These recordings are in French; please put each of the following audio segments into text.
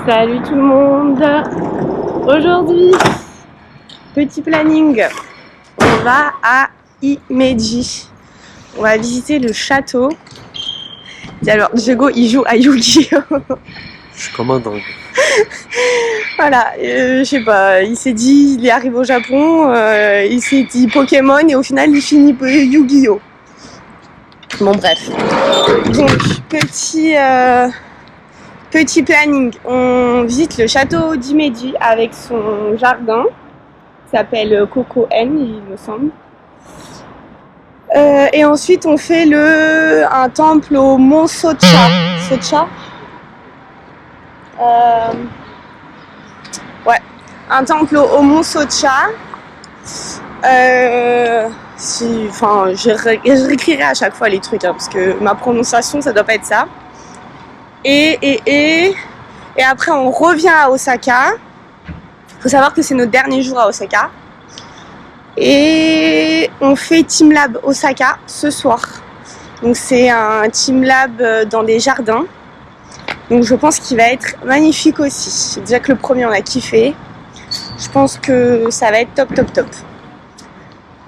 Salut tout le monde. Aujourd'hui, petit planning. On va à Himeji. On va visiter le château. Et alors, Diego, il joue à Yu-Gi-Oh! Je suis comme un dingue. Voilà, je sais pas, il s'est dit, il est arrivé au Japon, il s'est dit Pokémon et au final il finit Yu-Gi-Oh! Bon bref. Donc, petit planning. On visite le château d'Himeji avec son jardin. Il s'appelle Coco N, il me semble. Et ensuite, on fait un temple au mont Socha. Socha. Ouais, un temple au mont Socha. Je réécrirai à chaque fois les trucs, hein, parce que ma prononciation, ça doit pas être ça. Et après, on revient à Osaka. Il faut savoir que c'est notre dernier jour à Osaka. Et on fait Team Lab Osaka ce soir. Donc c'est un Team Lab dans des jardins. Donc je pense qu'il va être magnifique aussi. Déjà que le premier on a kiffé. Je pense que ça va être top.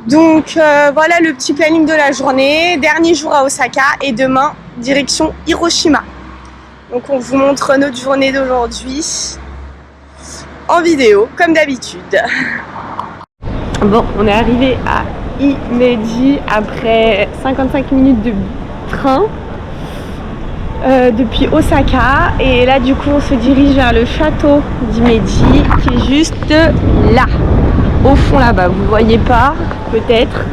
Donc voilà le petit planning de la journée. Dernier jour à Osaka et demain direction Hiroshima. Donc on vous montre notre journée d'aujourd'hui en vidéo comme d'habitude. Bon, on est arrivé à Himeji après 55 minutes de train depuis Osaka. Et là, du coup, on se dirige vers le château d'Himeji qui est juste là, au fond là-bas. Vous ne le voyez pas, peut-être.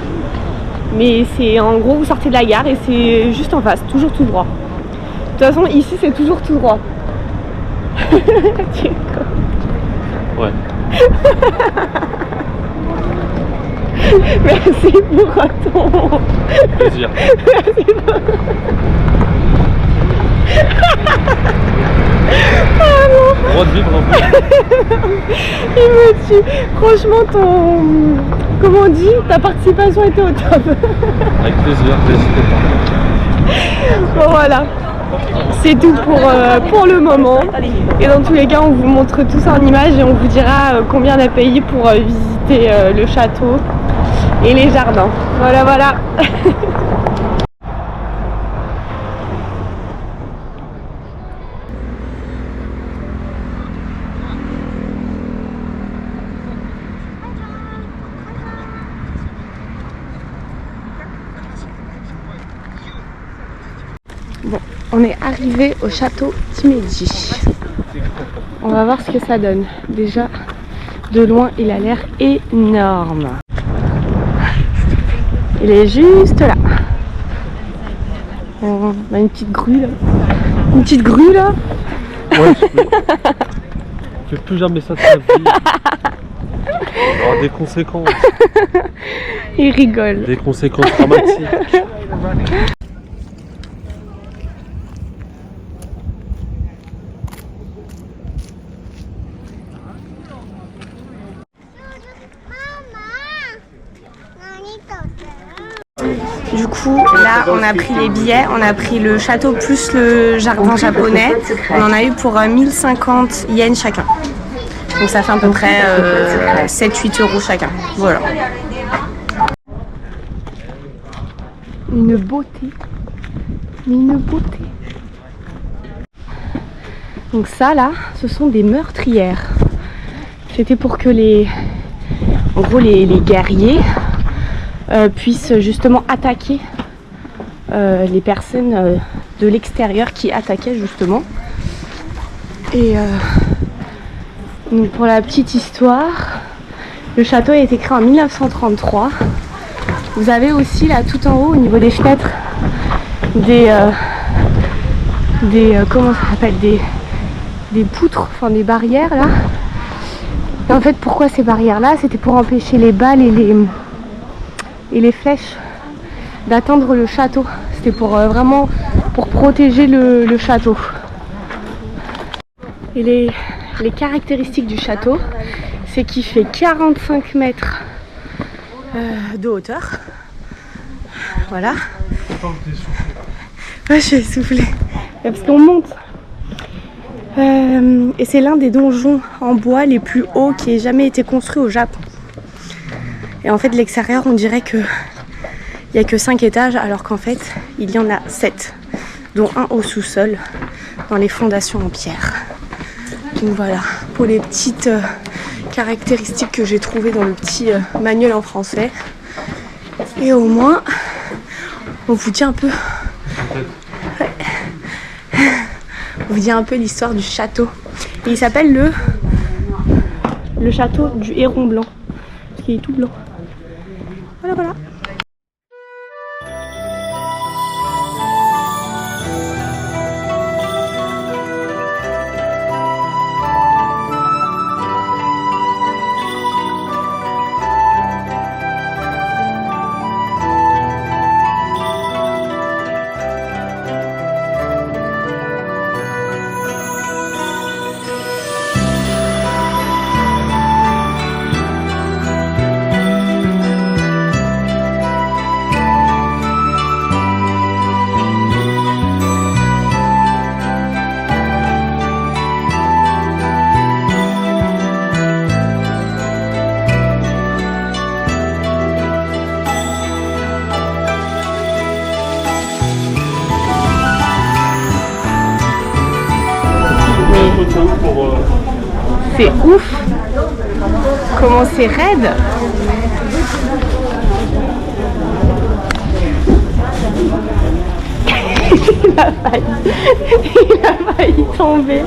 Mais c'est en gros, vous sortez de la gare et c'est juste en face, toujours tout droit. De toute façon, ici, c'est toujours tout droit. Ouais. Merci pour ton plaisir. Merci pour... Ah non. Droit de vivre un peu. Il me tue. Franchement, comment on dit, ta participation était au top. Avec plaisir, n'hésitez pas. Bon voilà. C'est tout pour le moment. Et dans tous les cas, on vous montre tout ça en images et on vous dira combien on a payé pour visiter le château et les jardins. Voilà. Bon, on est arrivé au château d'Himeji. On va voir ce que ça donne. Déjà, de loin, il a l'air énorme. Il est juste là. On a une petite grue là. Une petite grue là. Ouais, je fais plus jamais ça de ta vie. Il y aura des conséquences. Il rigole. Des conséquences dramatiques. Du coup, là, on a pris les billets, on a pris le château plus le jardin japonais. On en a eu pour 1050 yens chacun. Donc ça fait à peu près 7-8 euros chacun. Voilà. Une beauté. Une beauté. Donc ça, là, ce sont des meurtrières. C'était pour que les guerriers puissent justement attaquer les personnes de l'extérieur qui attaquaient justement. Et donc pour la petite histoire, le château a été créé en 1933. Vous avez aussi là tout en haut au niveau des fenêtres des comment ça s'appelle, des poutres, enfin des barrières là. Et en fait pourquoi ces barrières là, c'était pour empêcher les balles et les flèches d'atteindre le château. C'était pour vraiment pour protéger le château. Et les caractéristiques du château, c'est qu'il fait 45 mètres de hauteur. Voilà. Ouais, je suis essoufflée. Parce qu'on monte. Et c'est l'un des donjons en bois les plus hauts qui ait jamais été construit au Japon. Et en fait, de l'extérieur, on dirait qu'il n'y a que 5 étages, alors qu'en fait, il y en a 7, dont un au sous-sol, dans les fondations en pierre. Donc voilà, pour les petites caractéristiques que j'ai trouvées dans le petit manuel en français. Et au moins, on vous dit un peu... Ouais. On vous dit un peu l'histoire du château. Et il s'appelle le château du Héron Blanc. Parce qu'il est tout blanc. Voilà, voilà. C'est ouf comment c'est raide. Il a failli tomber.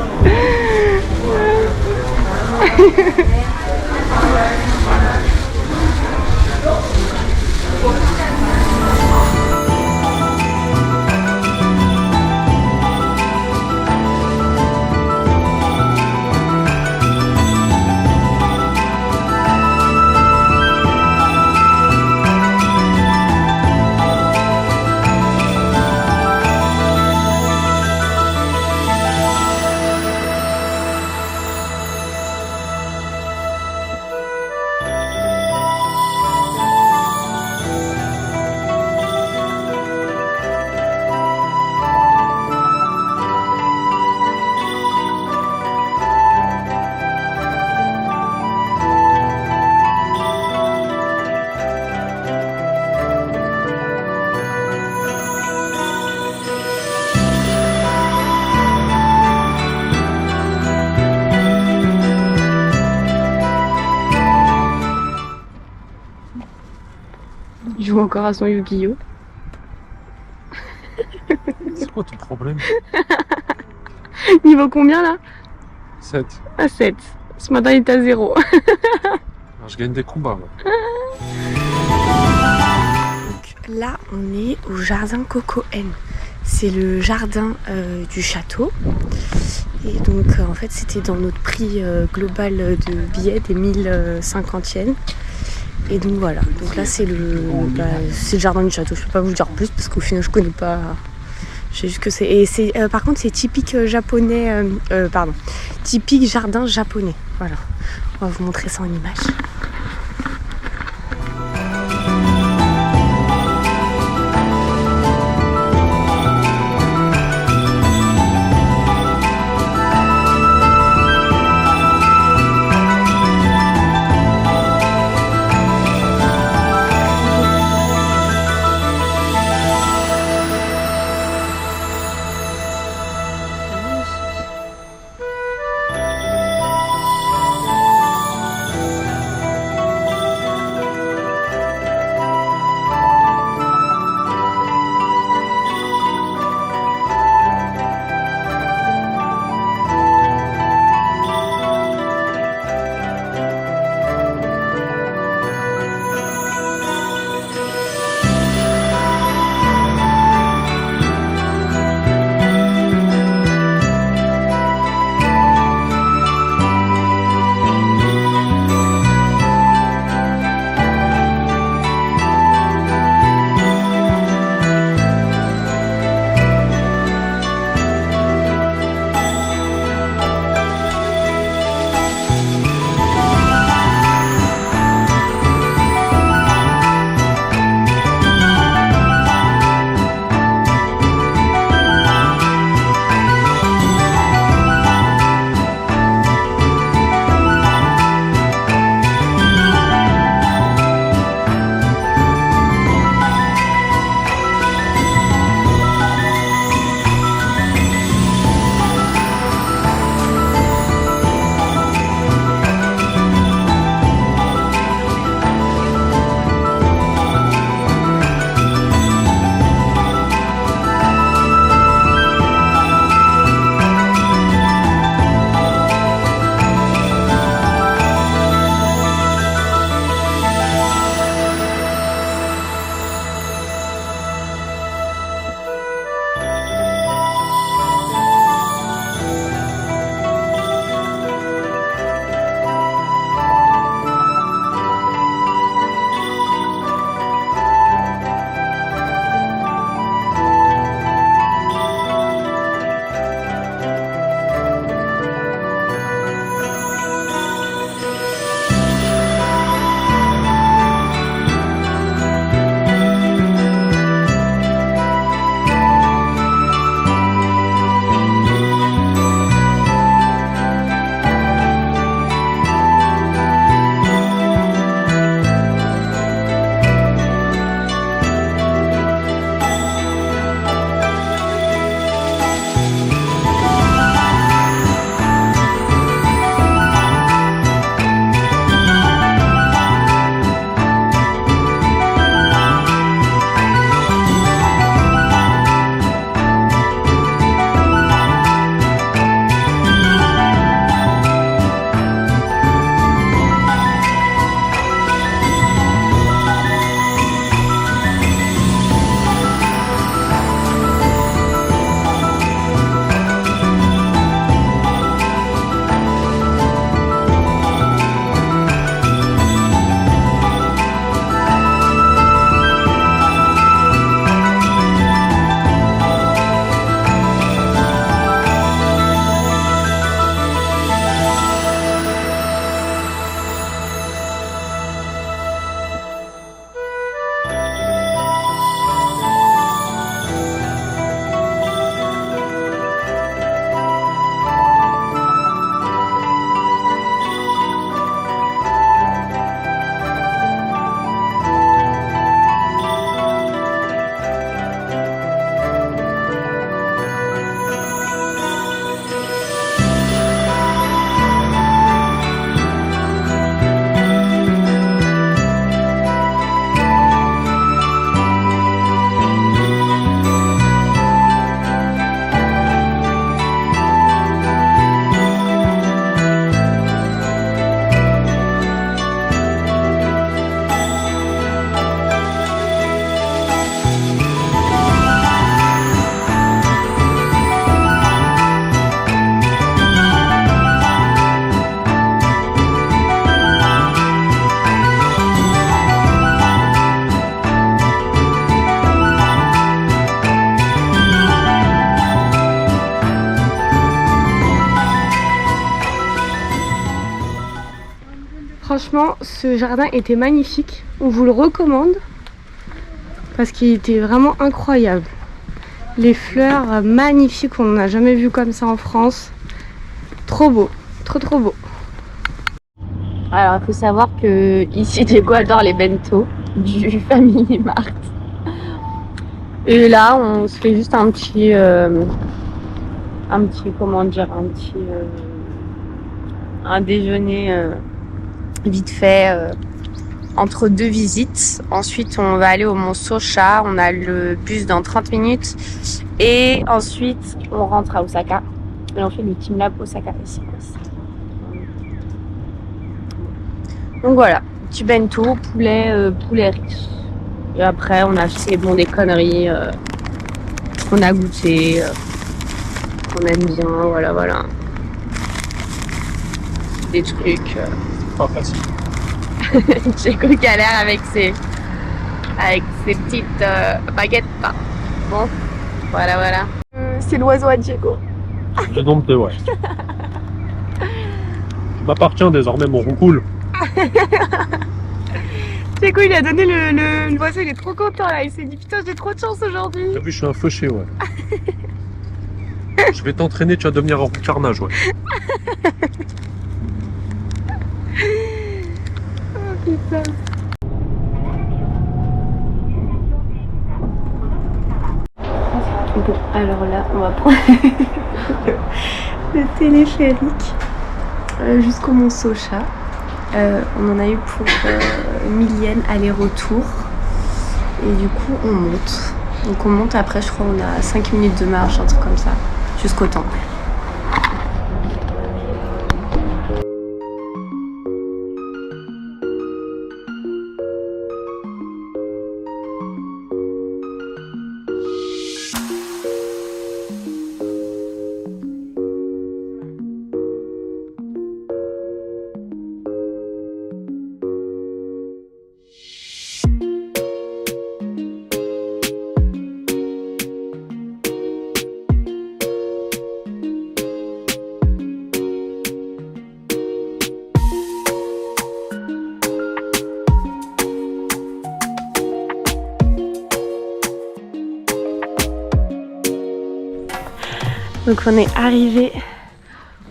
Il joue encore à son Yu-Gi-Oh! C'est quoi ton problème? Niveau combien là? 7. À 7. Ce matin il est à 0. Alors, je gagne des combats. Moi. Donc, là on est au jardin Kokoen. C'est le jardin du château. Et donc en fait c'était dans notre prix global de billets des 1050 yens. Et donc voilà, donc là c'est le jardin du château, je peux pas vous dire plus parce qu'au final je connais pas, je sais juste que c'est, et c'est, par contre c'est typique japonais, typique jardin japonais, voilà, on va vous montrer ça en image. Franchement, ce jardin était magnifique. On vous le recommande parce qu'il était vraiment incroyable. Les fleurs magnifiques, on n'en a jamais vu comme ça en France. Trop beau, trop beau. Alors, il faut savoir que ici, Diego adore les bento du Family Mart. Et là, on se fait juste un petit, comment dire, un déjeuner vite fait entre deux visites. Ensuite, on va aller au Mont Socha. On a le bus dans 30 minutes. Et ensuite, on rentre à Osaka. Et on fait le Team Lab Osaka ici. Donc voilà, petit bento, poulet riz. Et après, on a fait des conneries qu'on a goûté, qu'on aime bien, voilà. Des trucs. Pas facile. Diego galère avec ses petites baguettes. Bon, voilà. C'est l'oiseau à Diego. Je dompte, ouais. Il m'appartient désormais, mon roucoule. Diego, il a donné l'oiseau, il est trop content là. Il s'est dit putain, j'ai trop de chance aujourd'hui. T'as vu, je suis un fauché, ouais. Je vais t'entraîner, tu vas devenir un carnage, ouais. Oh putain. Bon, alors là, on va prendre le téléphérique jusqu'au Mont Socha. On en a eu pour 1000 yens aller-retour. Et du coup, on monte. Donc on monte après, je crois, on a 5 minutes de marche, un truc comme ça, jusqu'au temple. Donc on est arrivé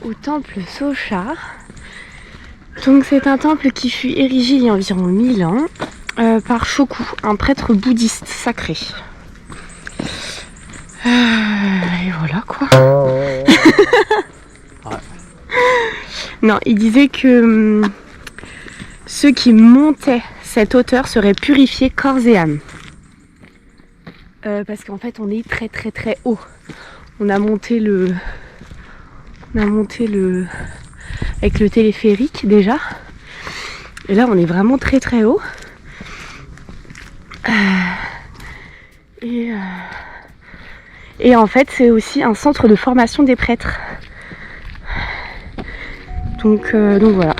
au temple Socha. Donc c'est un temple qui fut érigé il y a environ 1000 ans par Shoku, un prêtre bouddhiste sacré. Et voilà quoi. Non, il disait que ceux qui montaient cette hauteur seraient purifiés corps et âme. Parce qu'en fait on est très haut. On a monté avec le téléphérique déjà. Et là on est vraiment très haut. Et en fait c'est aussi un centre de formation des prêtres. Donc voilà.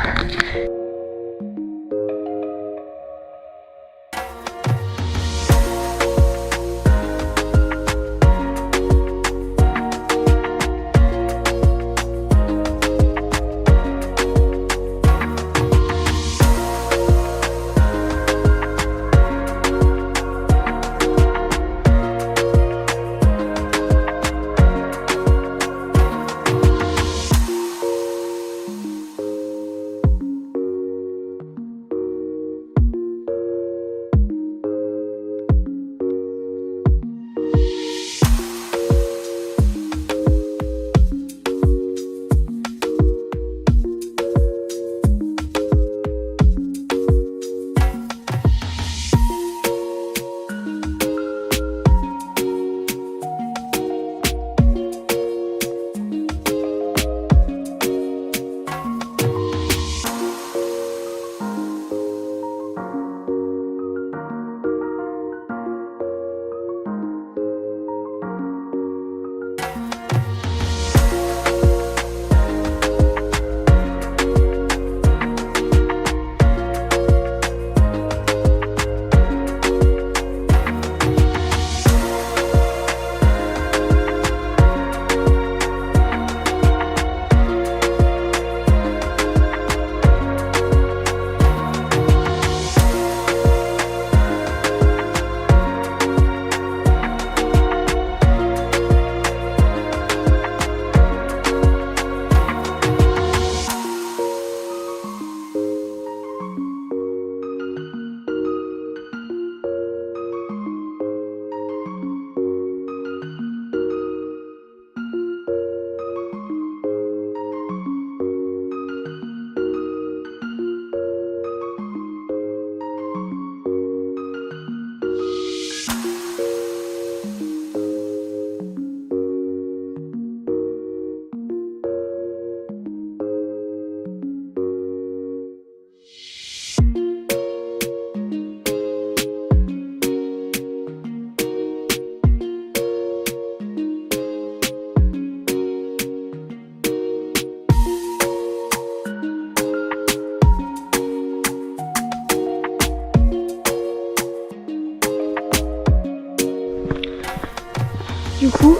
Du coup,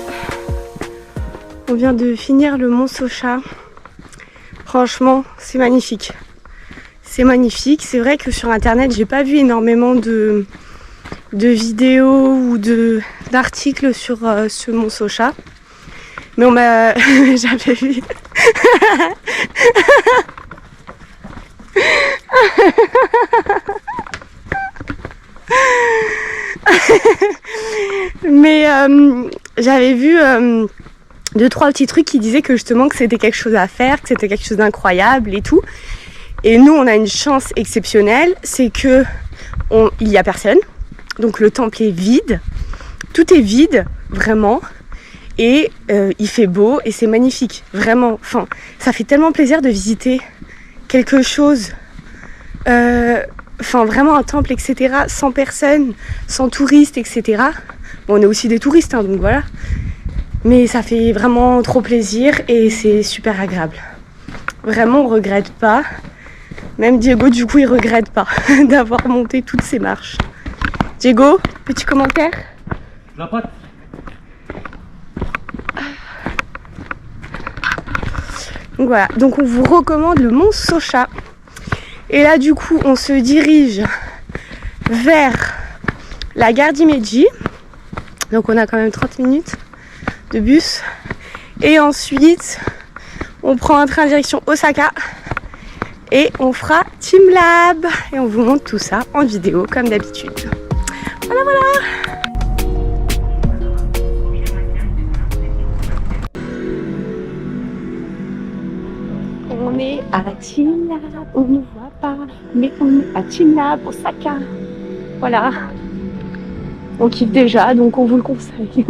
on vient de finir le Mont Socha. Franchement, c'est magnifique. C'est magnifique. C'est vrai que sur internet, j'ai pas vu énormément de vidéos ou d'articles sur ce Mont Socha. Mais on m'a... j'avais vu... Mais j'avais vu 2-3 petits trucs qui disaient que justement que c'était quelque chose à faire, que c'était quelque chose d'incroyable et tout. Et nous, on a une chance exceptionnelle, c'est que il y a personne. Donc le temple est vide. Tout est vide, vraiment. Et il fait beau et c'est magnifique, vraiment. Enfin, ça fait tellement plaisir de visiter quelque chose, vraiment un temple, etc. Sans personne, sans touristes, etc. Bon, on est aussi des touristes, hein, donc voilà. Mais ça fait vraiment trop plaisir et c'est super agréable. Vraiment, on regrette pas. Même Diego, du coup, il regrette pas d'avoir monté toutes ces marches. Diego, petit commentaire ? La patte. Donc voilà, donc on vous recommande le Mont Socha. Et là du coup on se dirige vers la gare d'Himeji. Donc on a quand même 30 minutes de bus. Et ensuite on prend un train direction Osaka. Et on fera Team Lab. Et on vous montre tout ça en vidéo comme d'habitude. Voilà voilà. On est à Team Lab, on ne voit pas, mais on est à Team Lab, Osaka. Voilà. On kiffe déjà, donc on vous le conseille.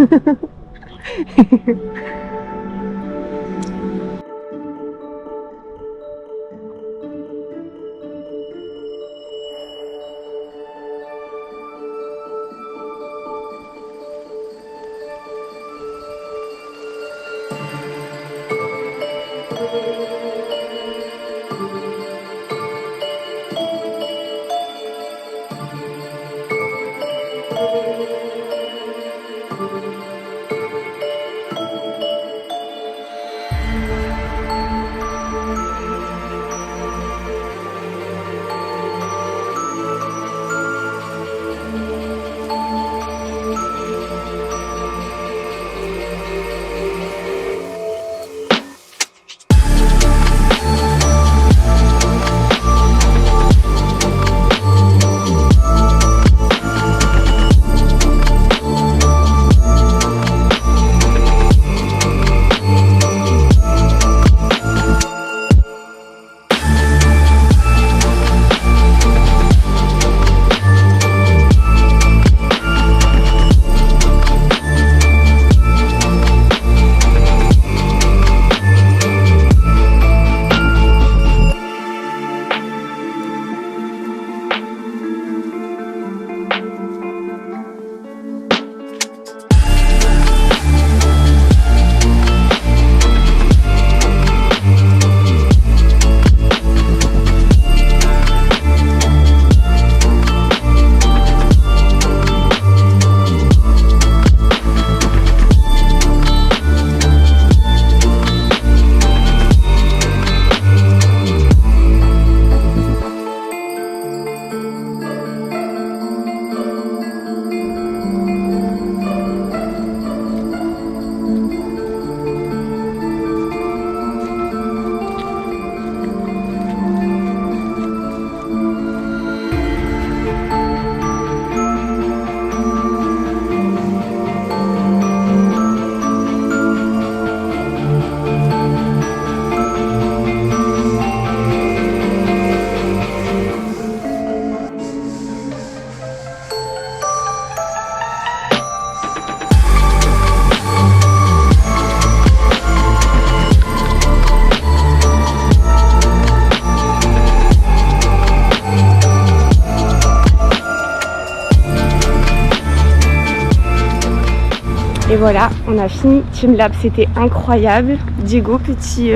Et voilà, on a fini Team Lab, c'était incroyable. Diego, petit...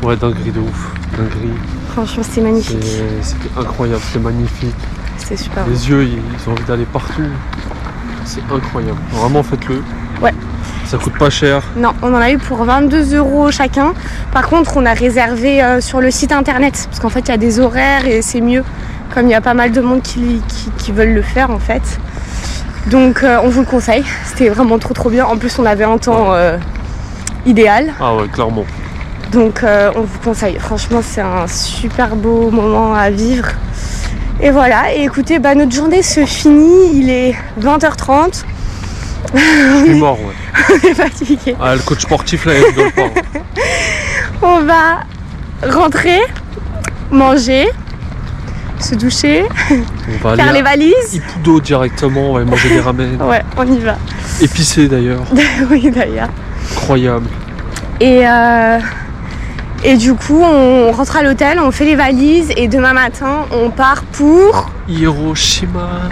Ouais, dinguerie de ouf, dinguerie. Franchement, c'était magnifique. C'était incroyable, c'était magnifique. C'était super. Les yeux, ils ont envie d'aller partout. C'est incroyable. Vraiment, faites-le. Ouais, Ça coûte pas cher. Non, on en a eu pour 22 € chacun. Par contre, on a réservé sur le site internet. Parce qu'en fait, il y a des horaires et c'est mieux. Comme il y a pas mal de monde qui veulent le faire en fait. Donc on vous le conseille. C'était vraiment trop bien. En plus, on avait un temps idéal. Ah ouais, clairement. Donc on vous conseille. Franchement, c'est un super beau moment à vivre. Et voilà. Et écoutez, notre journée se finit. Il est 20h30. Je suis mort, ouais. On est fatigué. Ah, le coach sportif là, il rigole pas. On va rentrer, manger, se doucher, On va faire aller les à valises. Ippudo directement, on va manger des ramen. Ouais, on y va. Épicé d'ailleurs. Oui, d'ailleurs. Incroyable. Et du coup, on rentre à l'hôtel, on fait les valises et demain matin, on part pour Hiroshima.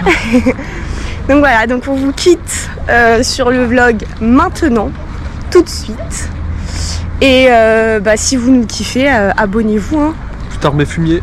Donc voilà, donc on vous quitte sur le vlog maintenant, tout de suite. Et si vous nous kiffez, abonnez-vous. Hein. Plus tard mes fumiers.